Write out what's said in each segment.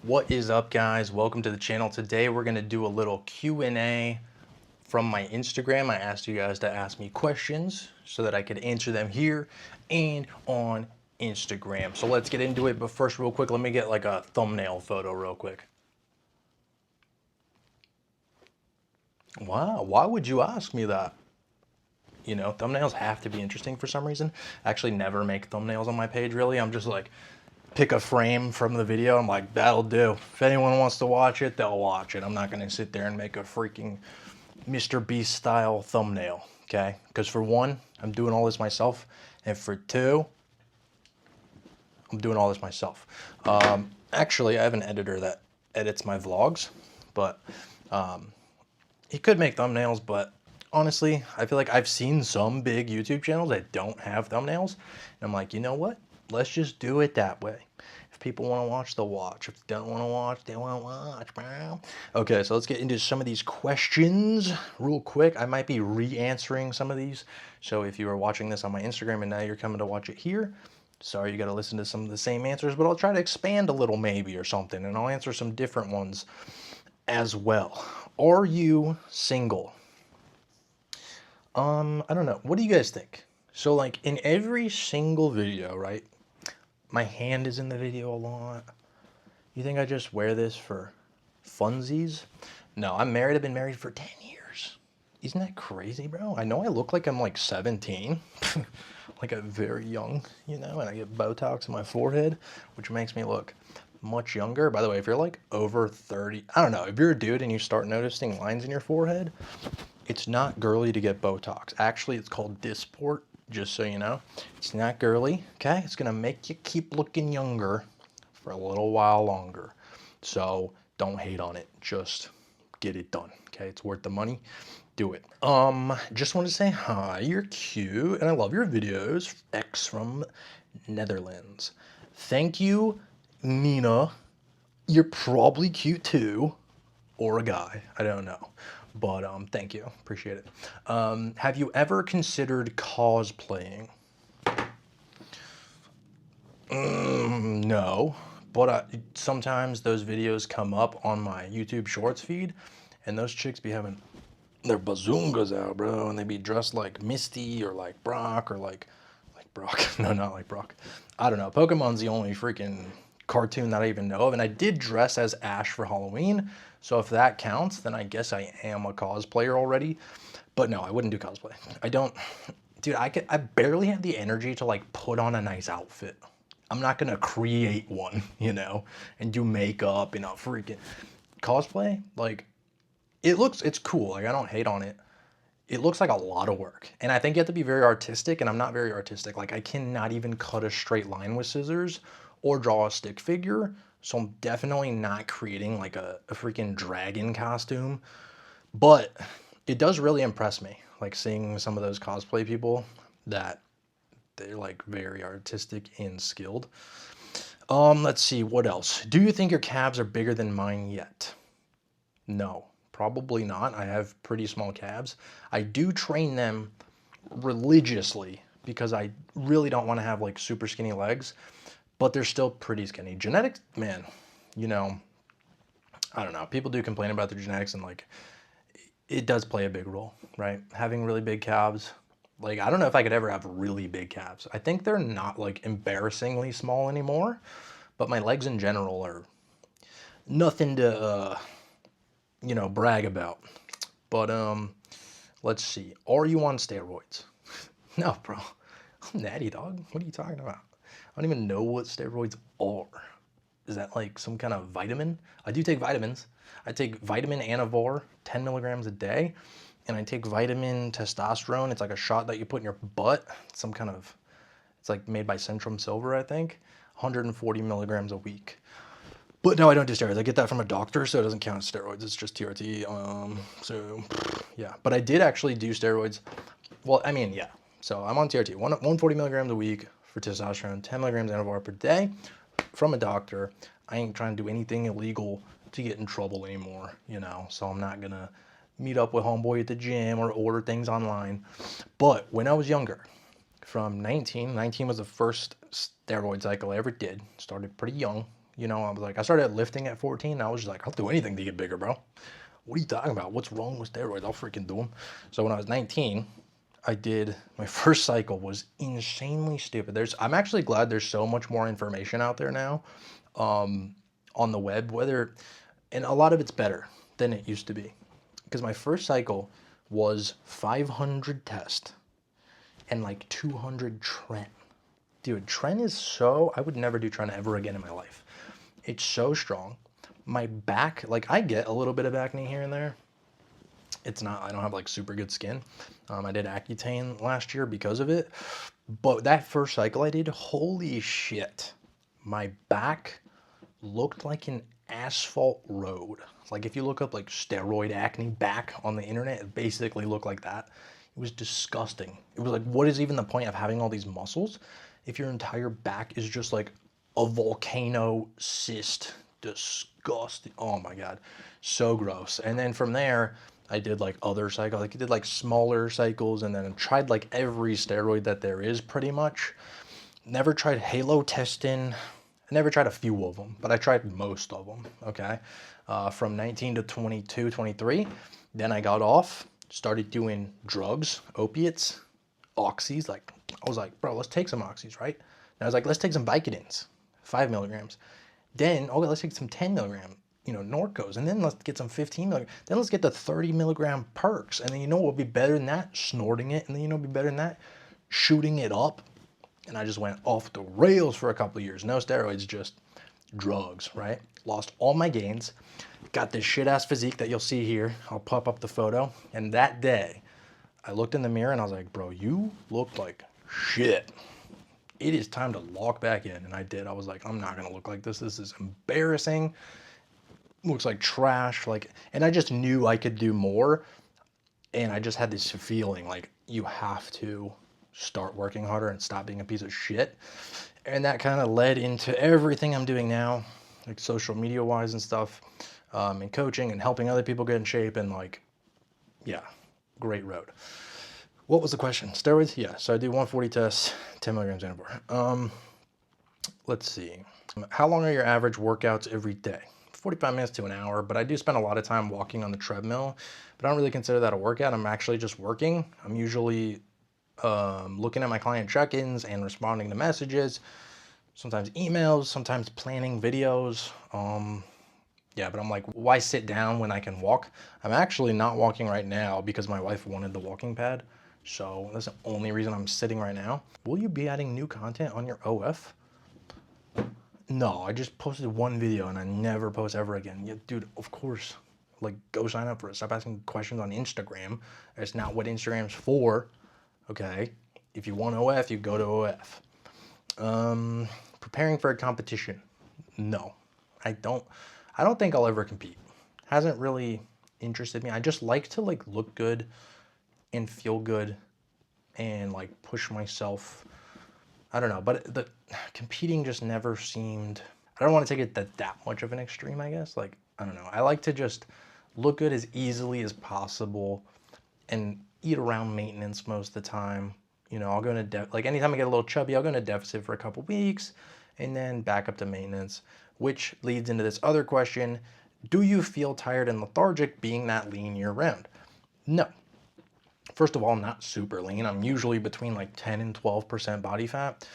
What is up, guys? Welcome to the channel. Today we're going to do a little Q&A from my Instagram. I asked you guys to ask me questions so that I could answer them here and on Instagram. So let's get into it, but first real quick, let me get like a thumbnail photo real quick. Wow, why would you ask me that? You know, thumbnails have to be interesting for some reason. I actually never make thumbnails on my page, really. I'm just like, pick a frame from the video. I'm like, that'll do. If anyone wants to watch it, they'll watch it. I'm not going to sit there and make a freaking Mr. Beast style thumbnail, okay? Because for one, I'm doing all this myself. And for two, I'm doing all this myself. Actually, I have an editor that edits my vlogs, but he could make thumbnails, but honestly, I feel like I've seen some big YouTube channels that don't have thumbnails. And I'm like, you know what? Let's just do it that way. If people want to watch, they'll watch. If they don't want to watch, they won't watch, bro. Okay, so let's get into some of these questions real quick. I might be re-answering some of these. So if you were watching this on my Instagram and now you're coming to watch it here, sorry you got to listen to some of the same answers, but I'll try to expand a little maybe or something, and I'll answer some different ones as well. Are you single? I don't know. What do you guys think? So like in every single video, right? My hand is in the video a lot. You think I just wear this for funsies? No, I'm married. I've been married for 10 years. Isn't that crazy, bro? I know I look like I'm like 17, like I'm very young, you know, and I get Botox in my forehead, which makes me look much younger. By the way, if you're like over 30, I don't know, if you're a dude and you start noticing lines in your forehead, it's not girly to get Botox. Actually, it's called Dysport, just so you know. It's not girly, okay? It's gonna make you keep looking younger for a little while longer. So don't hate on it, just get it done, okay? It's worth the money, do it. Just want to say hi, you're cute, and I love your videos. X from Netherlands. Thank you, Nina. You're probably cute too, or a guy, I don't know. But thank you, appreciate it. Have you ever considered cosplaying? No, but sometimes those videos come up on my YouTube Shorts feed, and those chicks be having their bazungas out, bro, and they be dressed like Misty or like Brock or like Brock. No, not like Brock. I don't know. Pokemon's the only freaking cartoon that I even know of, and I did dress as Ash for Halloween, so if that counts, then I guess I am a cosplayer already. But no, I wouldn't do cosplay. I don't, dude. I barely have the energy to like put on a nice outfit. I'm not gonna create one, you know, and do makeup and a freaking cosplay. Like, it's cool. Like, I don't hate on it. It looks like a lot of work, and I think you have to be very artistic, and I'm not very artistic. Like, I cannot even cut a straight line with scissors or draw a stick figure, so I'm definitely not creating like a freaking dragon costume. But it does really impress me, like seeing some of those cosplay people that they're like very artistic and skilled. Let's see, what else? Do you think your calves are bigger than mine yet? No, probably not. I have pretty small calves. I do train them religiously because I really don't want to have like super skinny legs, but they're still pretty skinny. Genetics, man, you know, I don't know. People do complain about their genetics, and like it does play a big role, right? Having really big calves. Like, I don't know if I could ever have really big calves. I think they're not like embarrassingly small anymore, but my legs in general are nothing to you know, brag about. But let's see. Are you on steroids? No, bro. I'm natty, dog. What are you talking about? I don't even know what steroids are. Is that like some kind of vitamin? I do take vitamins. I take vitamin Anavor, 10 milligrams a day, and I take vitamin testosterone. It's like a shot that you put in your butt. It's some kind of, it's like made by Centrum Silver, I think. 140 milligrams a week. But no, I don't do steroids. I get that from a doctor, so it doesn't count as steroids. It's just TRT. So yeah, but I did actually do steroids. Well, I mean, yeah. So I'm on TRT, 140 milligrams a week for testosterone, 10 milligrams Anavar per day from a doctor. I ain't trying to do anything illegal to get in trouble anymore, you know. So I'm not gonna meet up with homeboy at the gym or order things online. But when I was younger, from 19 was the first steroid cycle I ever did. Started pretty young. You know, I was like, I started lifting at 14. I was just like, I'll do anything to get bigger, bro. What are you talking about? What's wrong with steroids? I'll freaking do them. So when I was 19, I did, my first cycle was insanely stupid. I'm actually glad there's so much more information out there now on the web, and a lot of it's better than it used to be. Because my first cycle was 500 test and like 200 tren. Dude, tren is I would never do tren ever again in my life. It's so strong. My back, like I get a little bit of acne here and there. I don't have like super good skin. I did Accutane last year because of it. But that first cycle I did, holy shit. My back looked like an asphalt road. Like if you look up like steroid acne back on the internet, it basically looked like that. It was disgusting. It was like, what is even the point of having all these muscles if your entire back is just like a volcano cyst? Disgusting. Oh my God. So gross. And then from there, I did like other cycles. Like I did like smaller cycles and then tried like every steroid that there is pretty much. Never tried halotestin. I never tried a few of them, but I tried most of them, okay? From 19 to 22, 23. Then I got off, started doing drugs, opiates, oxys. Like, I was like, bro, let's take some oxys, right? And I was like, let's take some Vicodins, 5 milligrams. Then, okay, let's take some 10 milligram, Norcos. And then let's get some 15 milligram. Then let's get the 30 milligram perks. And then you know what would be better than that? Snorting it. And then you know what would be better than that? Shooting it up. And I just went off the rails for a couple of years. No steroids, just drugs, right? Lost all my gains. Got this shit ass physique that you'll see here. I'll pop up the photo. And that day, I looked in the mirror and I was like, bro, you look like shit. It is time to lock back in. And I did. I was like, I'm not going to look like this. This is embarrassing. Looks like trash. And I just knew I could do more. And I just had this feeling like you have to start working harder and stop being a piece of shit. And that kind of led into everything I'm doing now, like social media wise and stuff, and coaching and helping other people get in shape and yeah, great road. What was the question? Steroids? Yeah, so I do 140 tests, 10 milligrams Anabor. Let's see. How long are your average workouts every day? 45 minutes to an hour, but I do spend a lot of time walking on the treadmill, but I don't really consider that a workout. I'm actually just working. I'm usually looking at my client check-ins and responding to messages, sometimes emails, sometimes planning videos. Yeah, but I'm like, why sit down when I can walk? I'm actually not walking right now because my wife wanted the walking pad. So that's the only reason I'm sitting right now. Will you be adding new content on your OF? No, I just posted one video and I never post ever again. Yeah, dude, of course. Like, go sign up for it. Stop asking questions on Instagram. It's not what Instagram's for. Okay, if you want OF, you go to OF. Preparing for a competition? No, I don't think I'll ever compete. Hasn't really interested me. I just like to look good and feel good and push myself. I don't know, but the competing just never seemed. I don't want to take it that much of an extreme, I guess. I don't know. I like to just look good as easily as possible and eat around maintenance most of the time. I'll go into anytime I get a little chubby, I'll go into deficit for a couple weeks and then back up to maintenance, which leads into this other question. Do you feel tired and lethargic being that lean year round? No. First of all, I'm not super lean. I'm usually between 10 and 12% body fat.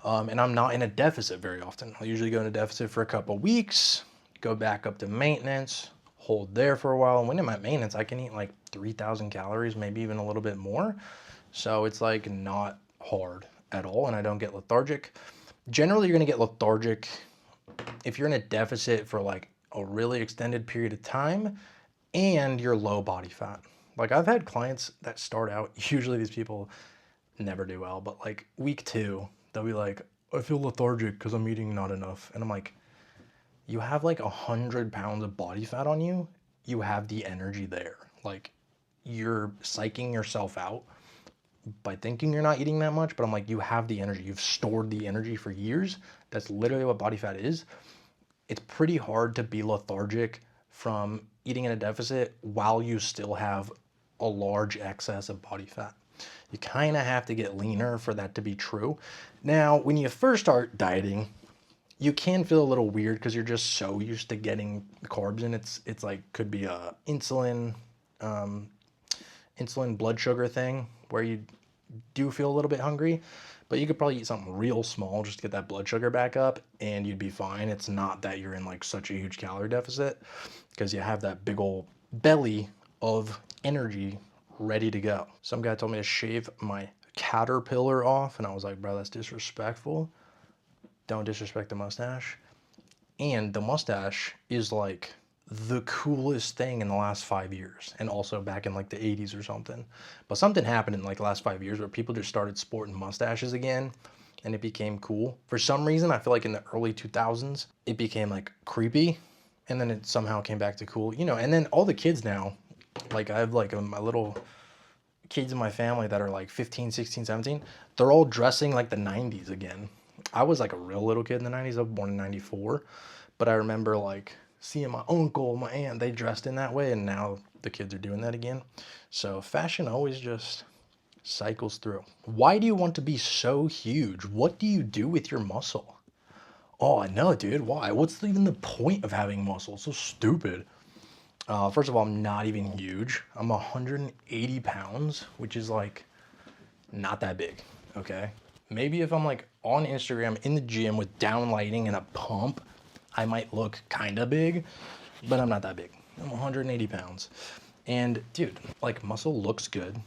And I'm not in a deficit very often. I'll usually go into deficit for a couple weeks, go back up to maintenance, hold there for a while. And when I'm at maintenance, I can eat 3,000 calories, maybe even a little bit more. So it's not hard at all. And I don't get lethargic. Generally, you're going to get lethargic if you're in a deficit for a really extended period of time and you're low body fat. I've had clients that start out, usually these people never do well, but week 2, they'll be like, I feel lethargic because I'm eating not enough. And I'm like, you have 100 pounds of body fat on you. You have the energy there. You're psyching yourself out by thinking you're not eating that much, but I'm like, you have the energy. You've stored the energy for years. That's literally what body fat is. It's pretty hard to be lethargic from eating in a deficit while you still have a large excess of body fat. You kind of have to get leaner for that to be true. Now, when you first start dieting, You can feel a little weird because you're just so used to getting carbs in. It's like could be a um, insulin blood sugar thing where you do feel a little bit hungry, but you could probably eat something real small just to get that blood sugar back up and you'd be fine. It's not that you're in like such a huge calorie deficit because you have that big old belly of energy ready to go. Some guy told me to shave my caterpillar off and I was like, bro, that's disrespectful. Don't disrespect the mustache. And the mustache is like the coolest thing in the last 5 years, and also back in like the 80s or something. But something happened in like the last 5 years where people just started sporting mustaches again and it became cool. For some reason, I feel like in the early 2000s, it became like creepy and then it somehow came back to cool, you know. And then all the kids now, like I have like my little kids in my family that are like 15, 16, 17, they're all dressing like the 90s again. I was like a real little kid in the 90s. I was born in 94. But I remember like seeing my uncle, my aunt, they dressed in that way. And now the kids are doing that again. So fashion always just cycles through. Why do you want to be so huge? What do you do with your muscle? Oh, I know, dude. Why? What's even the point of having muscle? It's so stupid. First of all, I'm not even huge. I'm 180 pounds, which is like not that big, okay? Maybe if I'm like on Instagram in the gym with down lighting and a pump, I might look kind of big, but I'm not that big. I'm 180 pounds. And dude, like muscle looks good.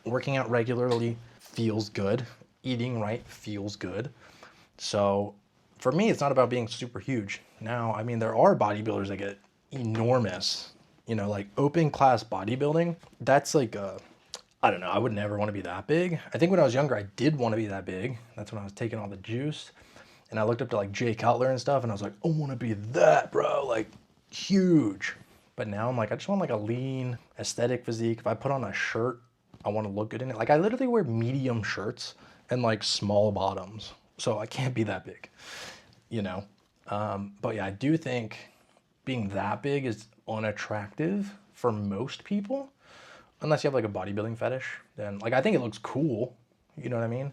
Working out regularly feels good. Eating right feels good. So for me, it's not about being super huge. Now, I mean, there are bodybuilders that get enormous, you know, like open class bodybuilding. That's like I don't know, I would never want to be that big. I think when I was younger, I did want to be that big. That's when I was taking all the juice. And I looked up to like Jay Cutler and stuff, and I was like, I want to be that, bro, like huge. But now I'm like, I just want like a lean, aesthetic physique. If I put on a shirt, I want to look good in it. Like I literally wear medium shirts and like small bottoms. So I can't be that big, you know? But yeah, I do think being that big is unattractive for most people. Unless you have like a bodybuilding fetish, then like I think it looks cool, you know what I mean?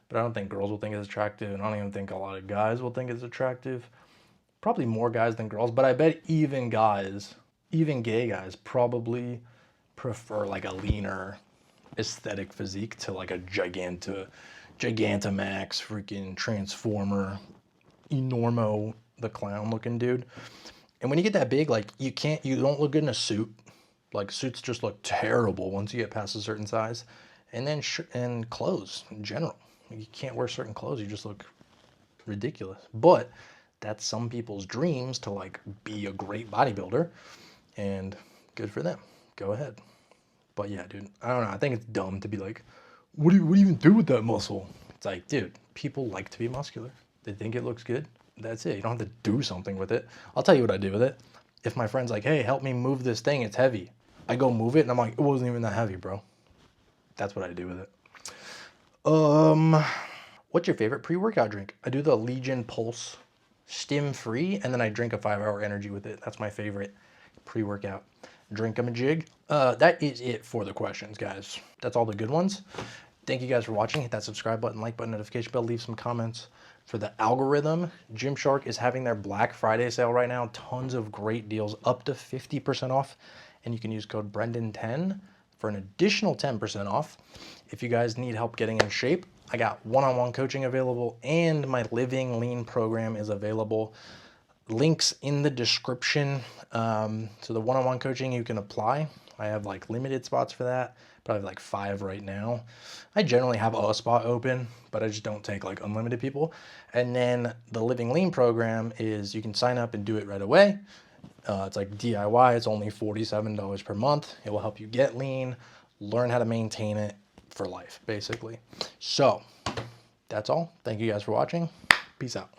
But I don't think girls will think it's attractive, and I don't even think a lot of guys will think it's attractive. Probably more guys than girls, but I bet even guys, even gay guys, probably prefer like a leaner aesthetic physique to like a Gigantamax, freaking Transformer, Enormo, the clown looking dude. And when you get that big, like you don't look good in a suit. Like suits just look terrible once you get past a certain size. And then and clothes in general. You can't wear certain clothes, you just look ridiculous. But that's some people's dreams to like be a great bodybuilder, and good for them. Go ahead. But yeah, dude, I don't know. I think it's dumb to be like, what do you even do with that muscle? It's like, dude, people like to be muscular. They think it looks good. That's it. You don't have to do something with it. I'll tell you what I do with it. If my friend's like, hey, help me move this thing, it's heavy. I go move it and I'm like, it wasn't even that heavy, bro. That's what I do with it. What's your favorite pre-workout drink? I do the Legion Pulse stim free, and then I drink a 5-hour energy with it. That's my favorite pre-workout drink-a-majig. That is it for the questions, guys. That's all the good ones. Thank you guys for watching. Hit that subscribe button, like button, notification bell, leave some comments. For the algorithm, Gymshark is having their Black Friday sale right now. Tons of great deals, up to 50% off. And you can use code Brendan10 for an additional 10% off. If you guys need help getting in shape, I got one-on-one coaching available, and my LivingLean program is available. Links in the description. So the one-on-one coaching, you can apply. I have like limited spots for that. Probably like 5 right now. I generally have a spot open, but I just don't take like unlimited people. And then the LivingLean program is you can sign up and do it right away. It's like DIY. It's only $47 per month. It will help you get lean, learn how to maintain it for life, basically. So that's all. Thank you guys for watching. Peace out.